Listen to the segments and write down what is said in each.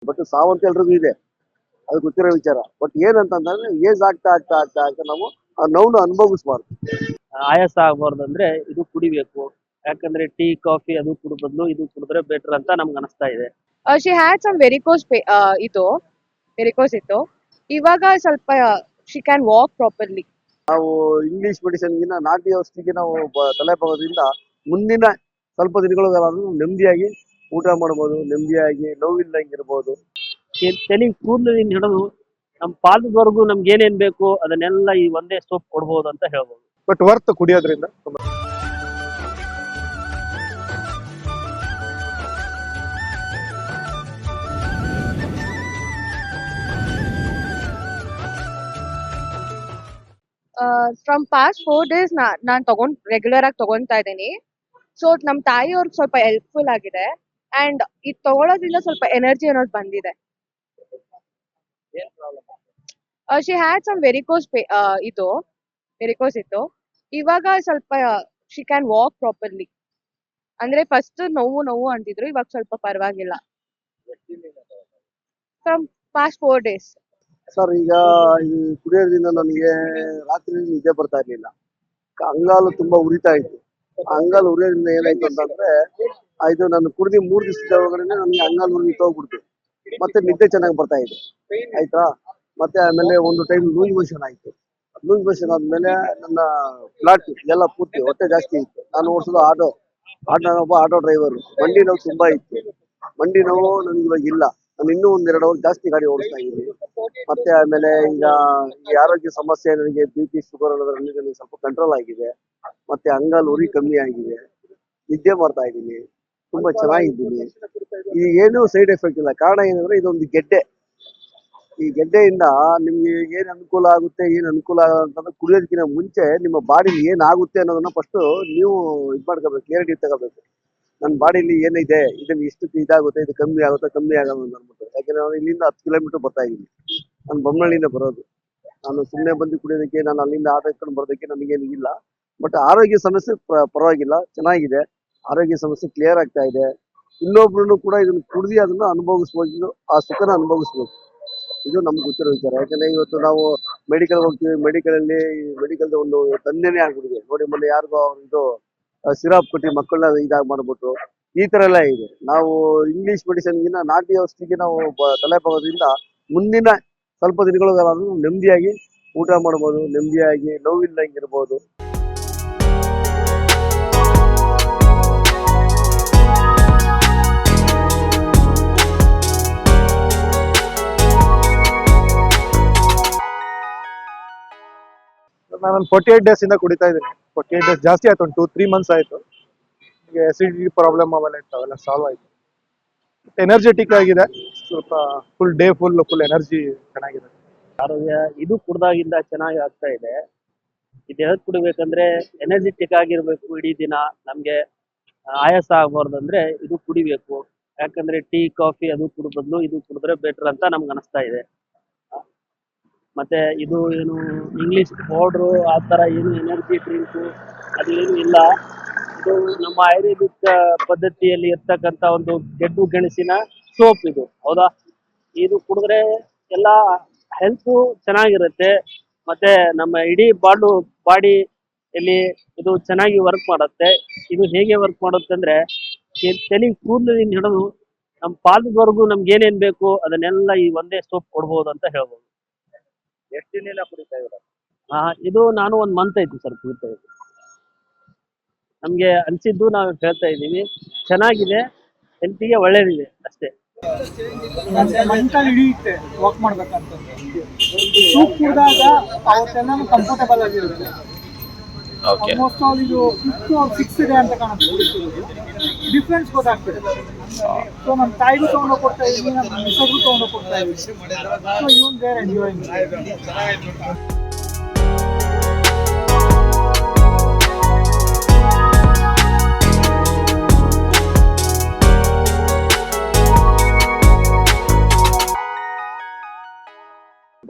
But ಸಾವಂತ ಎಲ್ರಿಗೂ ಇದೆ, ಅದು ಗೊತ್ತಿರೋ ವಿಚಾರ. ಬಟ್ ಏನಂತಂದ್ರೆ ಏಜ್ ಆಗ್ತಾ ಆಗ್ತಾ ಆಗ್ತಾ ಆಗ್ತಾ ನಾವು ಆ ನೋವನ್ನು ಅನುಭವಿಸಬಾರ್ದು. ಆಯಾಸ ಆಗ್ಬಾರ್ದು ಅಂದ್ರೆ ಇದು ಕುಡಿಬೇಕು. ಯಾಕಂದ್ರೆ ಟೀ ಕಾಫಿ ಅದು ಕುಡಿದ ಬದಲು ಇದು ಕುಡಿದ್ರೆ ಬೆಟರ್ ಅಂತ ನಮ್ಗೆ ಅನಿಸ್ತಾ ಇದೆ. She had some ಇದು ವೆರಿಕೋಸ್ ಇತ್ತು. ಇವಾಗ ಸ್ವಲ್ಪ she can walk properly. ನಾವು ಇಂಗ್ಲಿಷ್ ಮೆಡಿಸಿನ್ಗಿನ ನಾಟಿ ಔಷಧಿಗೆ ನಾವು ತಲೆ ಬಾಗೋದ್ರಿಂದ ಮುಂದಿನ ಸ್ವಲ್ಪ ದಿನಗಳಿಗಾದ್ರೂ ನೆಮ್ಮದಿಯಾಗಿ ಊಟ ಮಾಡ್ಬೋದು, ನೆಮ್ಮದಿಯಾಗಿ ನೋವಿಲ್ಲಂಗಿರ್ಬೋದು. ತಲೆ ಕೂದಲಿಂದ ಹಿಡಿದು ನಮ್ಮ ಪಾದದವರೆಗೂ ನಮ್ಗೆ ಏನೇನ್ ಬೇಕು ಅದನ್ನೆಲ್ಲ ಈ ಒಂದೇ ಸೋಪ್ ಕೊಡ್ಬೋದು ಅಂತ ಹೇಳ್ಬೋದು. ಬಟ್ ವರ್ತ್ ಕುಡಿಯೋದ್ರಿಂದ ತುಂಬಾ ಫ್ರಮ್ ಪಾಸ್ಟ್ 4 days ನಾನು ರೆಗ್ಯುಲರ್ ಆಗಿ ತಗೊಂತಾ ಇದ್ದೀನಿ. ಸೊ ನಮ್ಮ ತಾಯಿ ಅವ್ರಿಗೆ ಸ್ವಲ್ಪ ಹೆಲ್ಪ್ಫುಲ್ ಆಗಿದೆ ಅಂಡ್ ಇದು ತಗೊಳ್ಳೋದ್ರಿಂದ ಸ್ವಲ್ಪ ಎನರ್ಜಿ ಅನ್ನೋದು ಬಂದಿದೆ. ಶಿ ಹ್ಯಾಡ್ ಸಮ್ ಇದು ವೆರಿಕೋಸ್ ಇತ್ತು. ಇವಾಗ ಸ್ವಲ್ಪ ಶಿ ಕ್ಯಾನ್ ವಾಕ್ ಪ್ರಾಪರ್ಲಿ. ಅಂದ್ರೆ ಫಸ್ಟ್ ನೋವು ಅಂತಿದ್ರು, ಇವಾಗ ಸ್ವಲ್ಪ ಪರವಾಗಿಲ್ಲ. From past 4 days. ಸರ್, ಈಗ ಈ ಕುಡಿಯೋದ್ರಿಂದ ನನಗೆ ರಾತ್ರಿ ನಿದ್ದೆ ಬರ್ತಾ ಇರ್ಲಿಲ್ಲ. ಅಂಗಾಲು ತುಂಬಾ ಉರಿತಾ ಇತ್ತು. ಆ ಅಂಗಾಲು ಉರಿಯೋದ್ರಿಂದ ಏನಾಯ್ತು ಅಂತಂದ್ರೆ, ಇದು ನಾನು ಕುಡಿದು 3 ದಿವಸದ ಒಳಗಡೆ ನನಗೆ ಅಂಗಾಲು ಉರಿ ಹೋಗ್ಬಿಡ್ತು. ಮತ್ತೆ ನಿದ್ದೆ ಚೆನ್ನಾಗಿ ಬರ್ತಾ ಇದೆ, ಆಯ್ತಾ. ಮತ್ತೆ ಆಮೇಲೆ ಒಂದು ಟೈಮ್ ಲೂಸ್ ಮೋಷನ್ ಆಯ್ತು. ಲೂಸ್ ಮೋಷನ್ ಆದ್ಮೇಲೆ ನನ್ನ ಬ್ಲಡ್ ಎಲ್ಲ ಪೂರ್ತಿ ಹೊಟ್ಟೆ ಜಾಸ್ತಿ ಇತ್ತು. ನಾನು ಓಡಿಸೋದು ನಾನೊಬ್ಬ ಆಟೋ ಡ್ರೈವರ್. ಮಂಡಿ ನೋವು ತುಂಬಾ ಇತ್ತು. ಮಂಡಿ ನೋವು ನನಗೆ ಇವಾಗ ಇಲ್ಲ. ನಾನು ಇನ್ನೂ 1-2 ಅವರ್ ಜಾಸ್ತಿ ಗಾಡಿ ಓಡಿಸ್ತಾ ಇದ್ದೀನಿ. ಮತ್ತೆ ಆಮೇಲೆ ಈಗ ಈ ಆರೋಗ್ಯ ಸಮಸ್ಯೆ, ನನಗೆ BP ಶುಗರ್ ಅನ್ನೋದ್ರಲ್ಲಿ ನನಗೆ ಸ್ವಲ್ಪ ಕಂಟ್ರೋಲ್ ಆಗಿದೆ. ಮತ್ತೆ ಅಂಗಾಲು ಉರಿ ಕಮ್ಮಿ ಆಗಿದೆ. ನಿದ್ದೆ ಮಾಡ್ತಾ ಇದ್ದೀನಿ, ತುಂಬಾ ಚೆನ್ನಾಗಿದ್ದೀನಿ. ಈ ಏನೂ ಸೈಡ್ ಎಫೆಕ್ಟ್ ಇಲ್ಲ. ಕಾರಣ ಏನಂದ್ರೆ ಇದೊಂದು ಗೆಡ್ಡೆ. ಈ ಗೆಡ್ಡೆಯಿಂದ ನಿಮ್ಗೆ ಏನ್ ಅನುಕೂಲ ಆಗುತ್ತೆ, ಏನ್ ಅನುಕೂಲ ಆಗಲ್ಲ ಅಂತಂದ್ರೆ ಕುಡಿಯೋದಕ್ಕಿಂತ ಮುಂಚೆ ನಿಮ್ಮ ಬಾಡಿಲಿ ಏನಾಗುತ್ತೆ ಅನ್ನೋದನ್ನ ಫಸ್ಟ್ ನೀವು ಮಾಡ್ಕೋಬೇಕು, ಕ್ಲಿಯರಿಟಿ ತಗೋಬೇಕು. ನನ್ನ ಬಾಡಿಲಿ ಏನಿದೆ, ಇದನ್ನ ಇಷ್ಟು ಇದಾಗುತ್ತೆ, ಇದು ಕಮ್ಮಿ ಆಗುತ್ತೆ, ಕಮ್ಮಿ ಆಗಲ್ಲ ಅಂದ್ಬಿಟ್ಟು. ಯಾಕಂದ್ರೆ ನಾನು ಇಲ್ಲಿಂದ 10 ಕಿಲೋಮೀಟರ್ ಬರ್ತಾ ಇದ್ದೀನಿ. ನಾನು ಬೊಮ್ಮನಹಳ್ಳಿಯಿಂದ ಬರೋದು. ನಾನು ಸುಮ್ಮನೆ ಬಂದು ಕುಡಿಯೋದಕ್ಕೆ, ನಾನು ಅಲ್ಲಿಂದ ಆಟೋ ಇಟ್ಕೊಂಡು ಬರೋದಕ್ಕೆ ನನಗೇನು ಇಲ್ಲ. ಬಟ್ ಆರೋಗ್ಯ ಸಮಸ್ಯೆ ಪರವಾಗಿಲ್ಲ, ಚೆನ್ನಾಗಿದೆ. ಆರೋಗ್ಯ ಸಮಸ್ಯೆ ಕ್ಲಿಯರ್ ಆಗ್ತಾ ಇದೆ. ಇನ್ನೊಬ್ರು ಕೂಡ ಇದನ್ನ ಕುಡಿದು ಅದನ್ನ ಅನುಭವಿಸ್ಬೋದು, ಆ ಸುಖನ ಅನುಭವಿಸ್ಬೋದು. ಇದು ನಮ್ಗೆ ಗೊತ್ತಿರೋ ವಿಚಾರ. ಯಾಕಂದ್ರೆ ಇವತ್ತು ನಾವು ಮೆಡಿಕಲ್ ಹೋಗ್ತೀವಿ, ಮೆಡಿಕಲ್ ಒಂದು ದಂಧೆನೇ ಆಗ್ಬಿಟ್ಟಿದೆ ನೋಡಿ. ಮೊನ್ನೆ ಯಾರಿಗೋ ಇದು ಸಿರಾಪ್ ಕೊಟ್ಟು ಮಕ್ಕಳನ್ನ ಇದಾಗಿ ಮಾಡ್ಬಿಟ್ರು. ಈ ತರ ಎಲ್ಲ ಇದೆ. ನಾವು ಇಂಗ್ಲಿಷ್ ಮೆಡಿಸಿನ್ಗಿನ ನಾಟಿ ಔಷಧಿಗೆ ನಾವು ತಲೆ ಬಾಗೋದ್ರಿಂದ ಮುಂದಿನ ಸ್ವಲ್ಪ ದಿನಗಳಿಗಾದ್ರೂ ನೆಮ್ಮದಿಯಾಗಿ ಊಟ ಮಾಡ್ಬೋದು, ನೆಮ್ಮದಿಯಾಗಿ ನೋವಿಲ್ಲಂಗಿರ್ಬೋದು. ನಾನು 48 days ಇಂದ ಕುಡಿತಾ ಇದ್ದೀನಿ. 48 days ಜಾಸ್ತಿ ಆಯ್ತು, ಒಂದು 2-3 months ಆಯ್ತು. ಈಗ ಅಸಿಡಿಟಿ ಪ್ರಾಬ್ಲಮ್ ಅವೆಲ್ಲ ಇತ್ತು, ಅವೆಲ್ಲ ಸಾಲ್ವ್ ಆಯ್ತು. ಎನರ್ಜೆಟಿಕ್ ಆಗಿದೆ, ಸ್ವಲ್ಪ ಫುಲ್ ಡೇ ಫುಲ್ ಎನರ್ಜಿ ಚೆನ್ನಾಗಿದೆ. ಆರೋಗ್ಯ ಇದು ಕುಡ್ದಾಗಿಂದ ಚೆನ್ನಾಗಿ ಆಗ್ತಾ ಇದೆ. ಇದು ಯಾವ್ದು ಕುಡಿಬೇಕಂದ್ರೆ ಎನರ್ಜೆಟಿಕ್ ಆಗಿರ್ಬೇಕು ಇಡೀ ದಿನ. ನಮ್ಗೆ ಆಯಾಸ ಆಗ್ಬಾರ್ದು ಅಂದ್ರೆ ಇದು ಕುಡಿಬೇಕು. ಯಾಕಂದ್ರೆ ಟೀ ಕಾಫಿ ಅದು ಕುಡಿದ ಬದಲು ಇದು ಕುಡಿದ್ರೆ ಬೆಟರ್ ಅಂತ ನಮ್ಗೆ ಅನಿಸ್ತಾ ಇದೆ. ಮತ್ತೆ ಇದು ಏನು ಇಂಗ್ಲಿಷ್ ಪೌಡ್ರು ಆ ಥರ ಏನು ಎನರ್ಜಿ ಡ್ರಿಂಕು ಅದು ಏನು ಇಲ್ಲ. ಇದು ನಮ್ಮ ಆಯುರ್ವೇದಿಕ್ ಪದ್ಧತಿಯಲ್ಲಿ ಇರ್ತಕ್ಕಂಥ ಒಂದು ಗೆಡ್ಡು ಗೆಣಸಿನ ಸೋಪ್ ಇದು, ಹೌದಾ. ಇದು ಕುಡಿದ್ರೆ ಎಲ್ಲ ಹೆಲ್ತು ಚೆನ್ನಾಗಿರುತ್ತೆ. ಮತ್ತೆ ನಮ್ಮ ಇಡೀ ಬಾಡಿಯಲ್ಲಿ ಇದು ಚೆನ್ನಾಗಿ ವರ್ಕ್ ಮಾಡುತ್ತೆ. ಇದು ಹೇಗೆ ವರ್ಕ್ ಮಾಡುತ್ತೆ ಅಂದ್ರೆ ತಲೆ ಕೂದಲಿಂದ ಹಿಡಿದು ನಮ್ಮ ಪಾದದವರೆಗೂ ನಮ್ಗೆ ಏನೇನ್ ಬೇಕು ಅದನ್ನೆಲ್ಲ ಈ ಒಂದೇ ಸೋಪ್ ಕೊಡ್ಬೋದು ಅಂತ ಹೇಳ್ಬೋದು. ಎಷ್ಟು ದಿನ ಕುಡಿತಾ ಇದ್ದೀರಾ? ಇದು ನಾನು 1 month ಆಯ್ತು ಸರ್ ಕುಡಿತಾ ಇದ್ದೀನಿ. ನಮ್ಗೆ ಅನ್ಸಿದ್ದು ನಾವು ಹೇಳ್ತಾ ಇದ್ದೀವಿ, ಚೆನ್ನಾಗಿದೆ, ಹೆಲ್ತಿಗೆ ಒಳ್ಳೇದಿದೆ ಅಷ್ಟೇ. ಮೆಂಟಲ್ ಹಿಡಿಯುತ್ತೆ ವಾಕ್ ಮಾಡ್ಬೇಕಂತಂದ್ರೆ. ಸೂಪ್ ಕುಡಿದಾಗ ಅವತ್ತೆಲ್ಲ ಕಂಫರ್ಟಬಲ್ ಆಗಿರುತ್ತೆ. ಆಲ್ಮೋಸ್ಟ್ ಆಲ್ ಇದು 5th or 6th ಡೇ ಅಂತ ಕಾಣುತ್ತೆ. ಡಿಫ್ರೆನ್ಸ್ ಗೊತ್ತಾಗ್ತದೆ. ಸೊ ನಮ್ಮ ತಾಯಿಗೂ ತಗೊಂಡು ಕೊಡ್ತಾ ಇದ್ದೀನಿ, ನಮ್ಮ ಮಿಸ್ಸಗೂ ತಗೊಂಡು ಕೊಡ್ತಾ ಇದ್ದೀನಿ. So even there enjoying.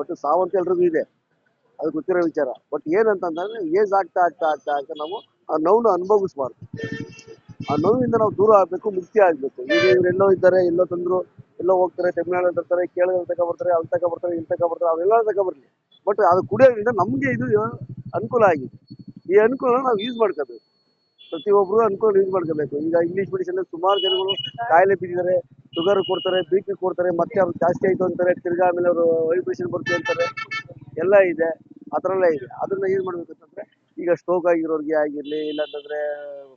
But ಸಾವಂತ ಎಲ್ರಿಗೂ ಇದೆ, ಅದು ಗೊತ್ತಿರೋ ವಿಚಾರ. ಬಟ್ ಏನಂತಂದ್ರೆ ಏಜ್ ಆಗ್ತಾ ಆಗ್ತಾ ಆಗ್ತಾ ಆಗ್ತಾ ನಾವು ಆ ನೋವನ್ನು ಅನುಭವಿಸಬಾರ್ದು. ಆ ನೋವಿಂದ ನಾವು ದೂರ ಆಗ್ಬೇಕು, ಮುಕ್ತಿ ಆಗ್ಬೇಕು. ಈಗ ಇವರೆಲ್ಲೋ ಇದ್ದಾರೆ, ಎಲ್ಲೋ ತಂದ್ರು, ಎಲ್ಲ ಹೋಗ್ತಾರೆ ತಮಿಳ್ನಾಡು ತರ್ತಾರೆ, ಕೇರಳ ತಗೊಬರ್ತಾರೆ, ಅಲ್ಲಿ ತಗೊಬರ್ತಾರೆ, ಇಲ್ಲಿ ತಗೊಬರ್ತಾರೆ, ಅವೆಲ್ಲ ತಗೊಬರ್ಲಿ. ಬಟ್ ಅದು ಕುಡಿಯೋದ್ರಿಂದ ನಮ್ಗೆ ಇದು ಅನುಕೂಲ ಆಗಿದೆ. ಈ ಅನುಕೂಲ ನಾವು ಯೂಸ್ ಮಾಡ್ಕೋಬೇಕು. ಪ್ರತಿಯೊಬ್ರು ಅನುಕೂಲ ಯೂಸ್ ಮಾಡ್ಕೋಬೇಕು. ಈಗ ಇಂಗ್ಲಿಷ್ ಮೆಡಿಸಿನ್ ಸುಮಾರು ಜನಗಳು ಕಾಯಿಲೆ ಬಿದ್ದಿದ್ದಾರೆ, ಶುಗರ್ ಕೊಡ್ತಾರೆ, BP ಕೊಡ್ತಾರೆ, ಮತ್ತೆ ಅವ್ರು ಜಾಸ್ತಿ ಆಯ್ತು ಅಂತಾರೆ, ತಿರ್ಗಾ ಆಮೇಲೆ ಅವರು ವೈಬ್ರೇಷನ್ ಬರುತ್ತೆ ಅಂತಾರೆ, ಎಲ್ಲ ಇದೆ. ಆ ಥರ ಎಲ್ಲ ಇದೆ. ಅದನ್ನ ಏನ್ ಮಾಡ್ಬೇಕು ಅಂತಂದ್ರೆ, ಈಗ ಸ್ಟ್ರೋಕ್ ಆಗಿರೋರಿಗೆ ಆಗಿರ್ಲಿ, ಇಲ್ಲಾಂತಂದ್ರೆ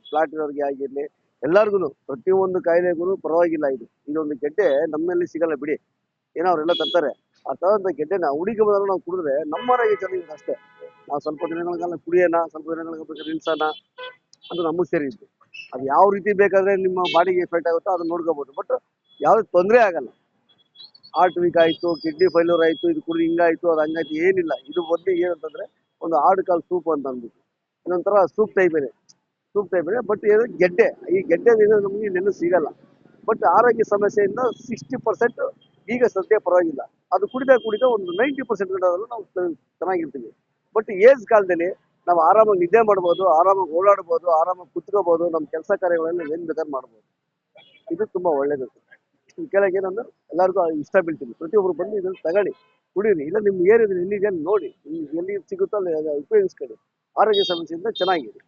ಫ್ಲಾಟ್ ಇರೋರಿಗೆ ಆಗಿರ್ಲಿ, ಎಲ್ಲಾರ್ಗು ಪ್ರತಿಯೊಂದು ಕಾಯಿಲೆಗೂ ಪರವಾಗಿಲ್ಲ. ಇದೊಂದು ಗೆಡ್ಡೆ ನಮ್ಮಲ್ಲಿ ಸಿಗಲ್ಲ ಬಿಡಿ, ಏನೋ ಅವರೆಲ್ಲ ತರ್ತಾರೆ. ಆ ತರದ ಗೆಡ್ಡೆನ ಹುಡುಗಿ ಬದಲು ನಾವು ಕುಡಿದ್ರೆ ನಮ್ಮ ಆರೋಗ್ಯ ಚೆನ್ನಾಗಿದೆ ಅಷ್ಟೇ. ನಾವು ಸ್ವಲ್ಪ ದಿನಗಳ ಕಾಲ ಕುಡಿಯೋಣ, ಸ್ವಲ್ಪ ದಿನಗಳ ಬೇಕಾದ್ರೆ ನಿಲ್ಸೋಣ, ಅದು ನಮಗೆ ಸೇರಿದ್ದು. ಅದು ಯಾವ ರೀತಿ ಬೇಕಾದ್ರೆ ನಿಮ್ಮ ಬಾಡಿಗೆ ಎಫೆಕ್ಟ್ ಆಗುತ್ತೋ ಅದನ್ನ ನೋಡ್ಕೋಬಹುದು. ಬಟ್ ಯಾವ್ದು ತೊಂದರೆ ಆಗಲ್ಲ. ಹಾರ್ಟ್ ವೀಕ್ ಆಯ್ತು, ಕಿಡ್ನಿ ಫೈಲ್ಯೂರ್ ಆಯ್ತು, ಇದು ಕುಡಿ ಹಿಂಗಾಯ್ತು, ಅದು ಹಂಗಾಯ್ತು, ಏನಿಲ್ಲ. ಇದು ಬಂದು ಏನಂತಂದ್ರೆ ಒಂದು ಆಡು ಕಾಲು ಸೂಪ್ ಅಂತ ಅಂದ್ಬಿಟ್ಟು ಇದೊಂಥರ ಸೂಪ್ ಟೈಪ್ ಇದೆ. ಬಟ್ ಇದು ಗೆಡ್ಡೆ. ಈ ಗೆಡ್ಡೆದಿಂದ ನಮಗೆ ನೆನ್ನು ಸಿಗಲ್ಲ. ಬಟ್ ಆರೋಗ್ಯ ಸಮಸ್ಯೆಯಿಂದ 60% ಈಗ ಸದ್ಯ ಪರವಾಗಿಲ್ಲ. ಅದು ಕುಡಿದ ಒಂದು 90% ಗಂಟೆ ನಾವು ಚೆನ್ನಾಗಿರ್ತೀವಿ. ಬಟ್ ಏಜ್ ಕಾಲದಲ್ಲಿ ನಾವು ಆರಾಮಾಗಿ ನಿದ್ದೆ ಮಾಡ್ಬೋದು, ಆರಾಮಾಗಿ ಓಡಾಡ್ಬೋದು, ಆರಾಮಾಗಿ ಕುತ್ಕೋಬಹುದು, ನಮ್ಮ ಕೆಲಸ ಕಾರ್ಯಗಳೆಲ್ಲ ಏನ್ ಬೇಕಾದ್ರೆ ಮಾಡ್ಬೋದು. ಇದು ತುಂಬಾ ಒಳ್ಳೇದು. ಈ ಕೆಳಗೆ ಏನಂದ್ರೆ ಎಲ್ಲರಿಗೂ ಇಷ್ಟ ಬೀಳ್ತೀನಿ, ಪ್ರತಿಯೊಬ್ರು ಬಂದು ಇದನ್ನು ತಗೊಳ್ಳಿ, ಕುಡೀರಿ. ಇಲ್ಲ ನಿಮ್ಗೆ ಏನಿದೆ ಎಲ್ಲಿದೆ ನೋಡಿ, ನಿಮ್ಗೆ ಎಲ್ಲಿ ಸಿಗುತ್ತೋ ಅಲ್ಲಿ ಉಪಯೋಗಿಸ್ಕೊಳ್ಳಿ. ಆರೋಗ್ಯ ಸಮಸ್ಯೆಯಿಂದ ಚೆನ್ನಾಗಿದೆ.